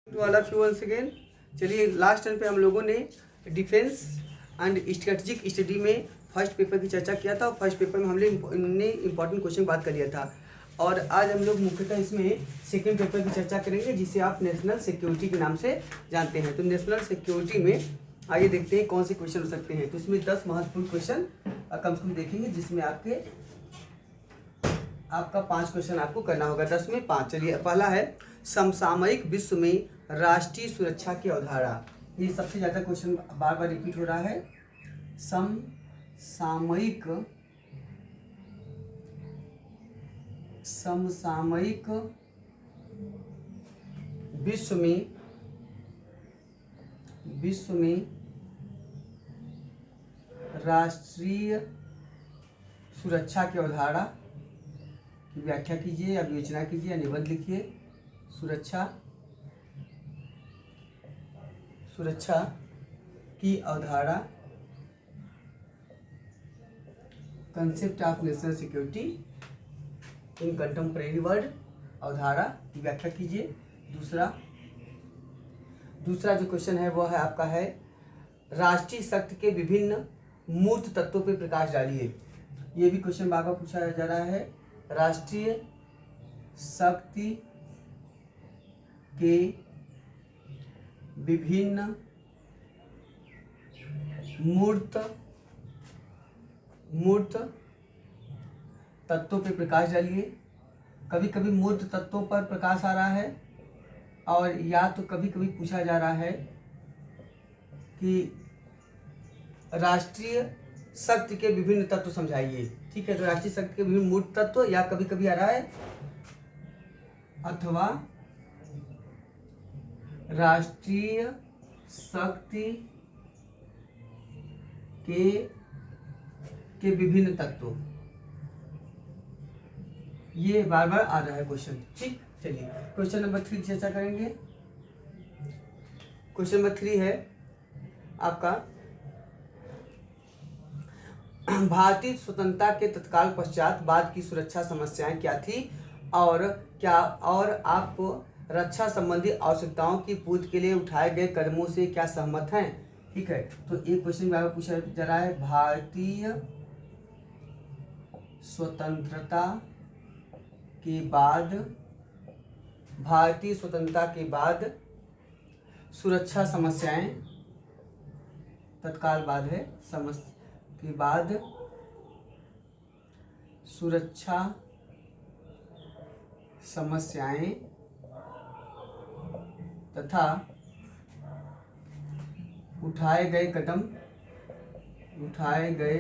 To all of you once again. चलिए last time पे हम लोगों ने डिफेंस एंड स्ट्रेटजिक स्टडी में फर्स्ट पेपर की चर्चा किया था और फर्स्ट पेपर में हमने इंपॉर्टेंट क्वेश्चन बात कर लिया था। और आज हम लोग मुख्यतः इसमें सेकंड पेपर की चर्चा करेंगे जिसे आप नेशनल सिक्योरिटी के नाम से जानते हैं। तो नेशनल सिक्योरिटी में आइए देखते हैं कौन से क्वेश्चन हो सकते हैं। तो इसमें 10 महत्वपूर्ण क्वेश्चन कम से कम देखेंगे जिसमें आपका 5 क्वेश्चन आपको करना होगा। 10 में 5। चलिए पहला है समसामयिक विश्व में राष्ट्रीय सुरक्षा की अवधारणा। ये सबसे ज़्यादा क्वेश्चन बार बार रिपीट हो रहा है। समसामयिक विश्व में राष्ट्रीय सुरक्षा की अवधारणा की व्याख्या कीजिए या विवेचना कीजिए या निबंध लिखिए। सुरक्षा की अवधारणा, concept of national security in contemporary world, अवधारणा की व्याख्या कीजिए। दूसरा जो क्वेश्चन है वह है आपका है राष्ट्रीय शक्ति के विभिन्न मूर्त तत्वों पर प्रकाश डालिए। ये भी क्वेश्चन बार बार पूछा जा रहा है। राष्ट्रीय शक्ति के विभिन्न मूर्त तत्वों पर प्रकाश डालिए। कभी कभी मूर्त तत्वों पर प्रकाश आ रहा है और या तो कभी कभी पूछा जा रहा है कि राष्ट्रीय शक्ति के विभिन्न तत्व समझाइए। ठीक है, तो राष्ट्रीय शक्ति के विभिन्न मूर्त तत्व, या कभी कभी आ रहा है अथवा राष्ट्रीय शक्ति के विभिन्न तत्व। ये बार बार आ रहा है क्वेश्चन। ठीक, चलिए क्वेश्चन नंबर 3 चर्चा करेंगे। क्वेश्चन नंबर 3 है आपका भारतीय स्वतंत्रता के तत्काल पश्चात बाद की सुरक्षा समस्याएं क्या थी और आप रक्षा संबंधी आवश्यकताओं की पूर्ति के लिए उठाए गए कदमों से क्या सहमत हैं। ठीक है, तो एक क्वेश्चन बार पूछा जा रहा है भारतीय स्वतंत्रता के बाद सुरक्षा समस्याएं, तत्काल बाद है के बाद सुरक्षा समस्याएं तथा उठाए गए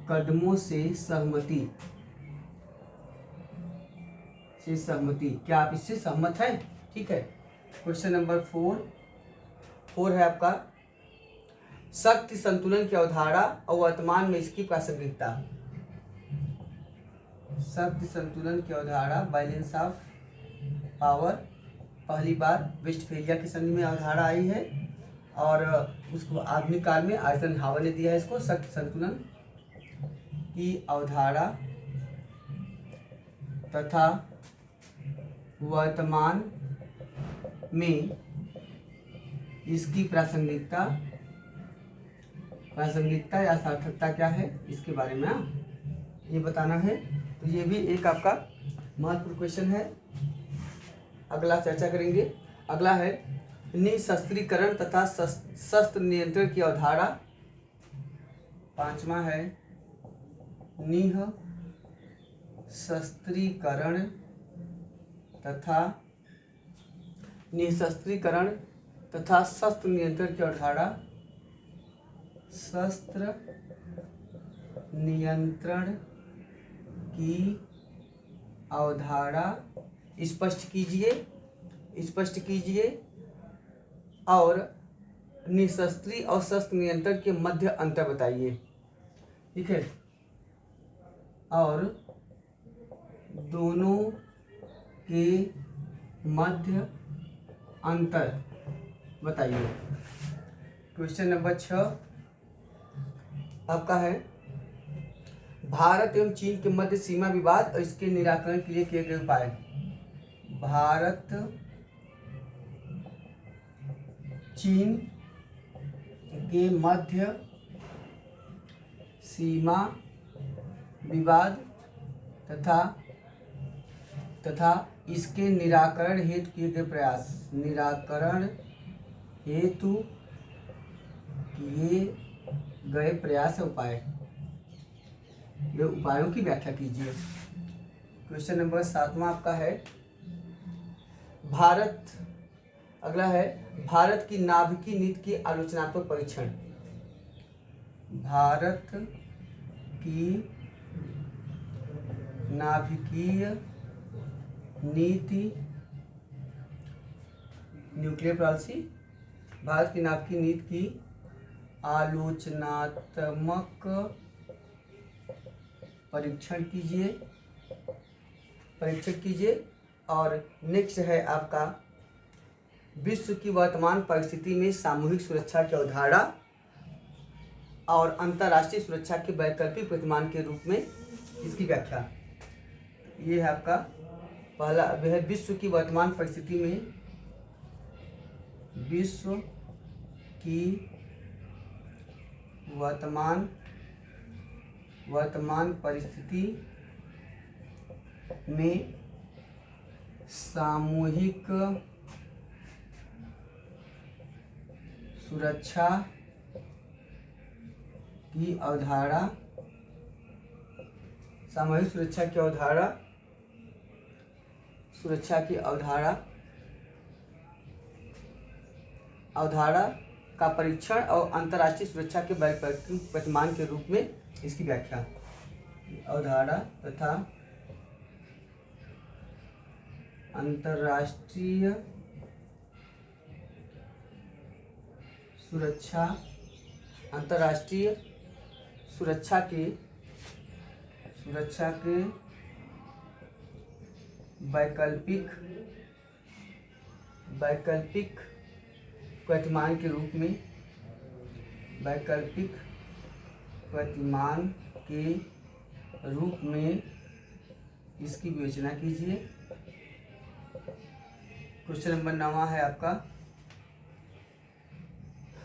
कदमों से सहमति। क्या आप इससे सहमत हैं? ठीक है। क्वेश्चन नंबर 4 है आपका शक्ति संतुलन की अवधारणा और वर्तमान में इसकी प्रासंगिकता। शक्ति संतुलन की अवधारणा, बैलेंस ऑफ पावर, पहली बार वेस्टफेलिया की संधि में अवधारणा आई है और उसको आधुनिक काल में आइजनहावर ने दिया है इसको। शक्ति संतुलन की अवधारणा तथा वर्तमान में इसकी प्रासंगिकता या सार्थकता क्या है, इसके बारे में ये बताना है। तो ये भी एक आपका महत्वपूर्ण क्वेश्चन है। अगला चर्चा करेंगे। अगला है निशस्त्रीकरण तथा शस्त्र नियंत्रण की अवधारणा। 5वां है निशस्त्रीकरण तथा शस्त्र नियंत्रण की अवधारणा। शस्त्र नियंत्रण की अवधारणा स्पष्ट कीजिए और निशस्त्री और शस्त्र नियंत्रण के मध्य अंतर बताइए। ठीक है, और दोनों के मध्य अंतर बताइए। क्वेश्चन नंबर 6 आपका है भारत एवं चीन के मध्य सीमा विवाद और इसके निराकरण के लिए किए गए उपाय। भारत चीन के मध्य सीमा विवाद तथा इसके निराकरण हेतु किए गए प्रयास, निराकरण हेतु किए गए प्रयास उपाय, ये उपायों की व्याख्या कीजिए। क्वेश्चन नंबर 7वां आपका है भारत, अगला है भारत की नाभिकीय नीति की आलोचनात्मक परीक्षण। भारत की नाभिकीय नीति, न्यूक्लियर पॉलिसी, भारत की नाभिकीय नीति की आलोचनात्मक परीक्षण कीजिए। और नेक्स्ट है आपका विश्व की वर्तमान परिस्थिति में सामूहिक सुरक्षा की अवधारणा और अंतर्राष्ट्रीय सुरक्षा के वैकल्पिक प्रतिमान के रूप में इसकी व्याख्या। ये है आपका पहला, वह विश्व की वर्तमान परिस्थिति में, विश्व की वर्तमान परिस्थिति में सामूहिक सुरक्षा की अवधारणा, सामूहिक सुरक्षा की अवधारणा का परीक्षण और अंतर्राष्ट्रीय सुरक्षा के वैकल्पिक प्रतिमान के रूप में इसकी व्याख्या। अवधारणा तथा अंतर्राष्ट्रीय सुरक्षा के वैकल्पिक प्रतिमान के रूप में इसकी विवेचना कीजिए। क्वेश्चन नंबर 9 है आपका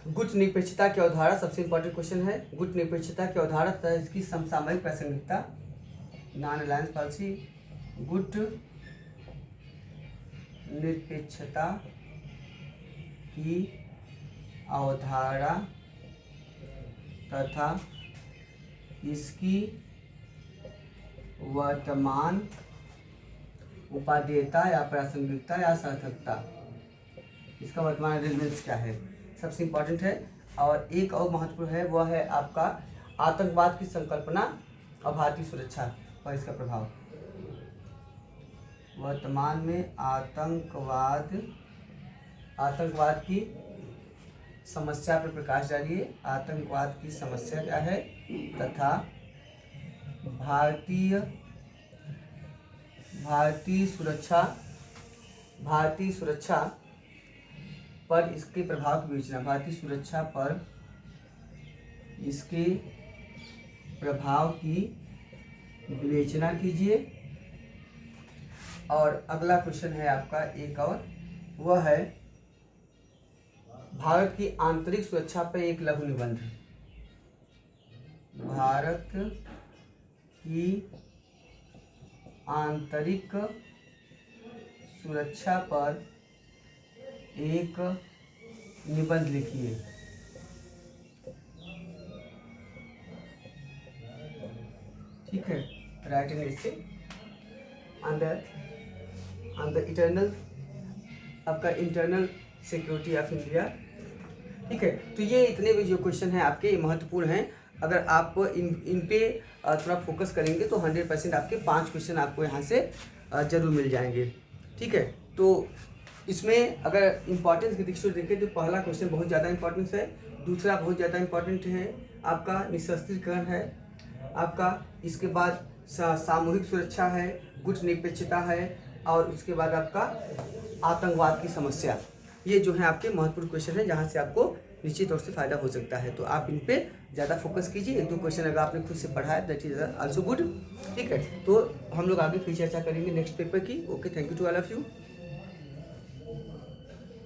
गुट निरपेक्षता की अवधारणा। सबसे इंपॉर्टेंट क्वेश्चन है गुट निरपेक्षता की अवधारणा तथा इसकी समसामयिक प्रासंगिकता। नॉन अलायंस पॉलिसी, गुट निरपेक्षता की अवधारणा तथा इसकी वर्तमान उपादेयता या प्रासंगिकता या सार्थकता, इसका वर्तमान रेलेवेंस क्या है, सबसे इम्पोर्टेंट है। और एक और महत्वपूर्ण है, वह है आपका आतंकवाद की संकल्पना और भारतीय सुरक्षा पर इसका प्रभाव। वर्तमान में आतंकवाद की समस्या पर प्रकाश डालिए। आतंकवाद की समस्या क्या है तथा भारतीय सुरक्षा पर इसके प्रभाव की विवेचना। भारतीय सुरक्षा पर इसके प्रभाव की विवेचना कीजिए। और अगला क्वेश्चन है आपका एक और, वह है भारत की आंतरिक सुरक्षा पर एक लघु निबंध। भारत की आंतरिक सुरक्षा पर एक निबंध लिखिए। ठीक है, right an essay on the internal security of India. ठीक है, तो ये इतने भी जो क्वेश्चन हैं आपके ये महत्वपूर्ण हैं। अगर आप इन पे थोड़ा फोकस करेंगे तो 100% आपके 5 क्वेश्चन आपको यहाँ से जरूर मिल जाएंगे। ठीक है, तो इसमें अगर इम्पोर्टेंस की दृष्टि से देखें तो पहला क्वेश्चन बहुत ज़्यादा इम्पोर्टेंस है, दूसरा बहुत ज़्यादा इम्पोर्टेंट है आपका निशस्त्रीकरण है आपका, इसके बाद सामूहिक सुरक्षा है, गुट निरपेक्षता है, और उसके बाद आपका आतंकवाद की समस्या। ये जो है आपके महत्वपूर्ण क्वेश्चन है जहाँ से आपको निश्चित तौर से फायदा हो सकता है। तो आप इन पे ज़्यादा फोकस कीजिए। 1-2 क्वेश्चन अगर आपने खुद से पढ़ा है दैट इज आल्सो गुड। ठीक है, तो हम लोग आगे फिर चर्चा करेंगे नेक्स्ट पेपर की। Okay, thank you to all of you.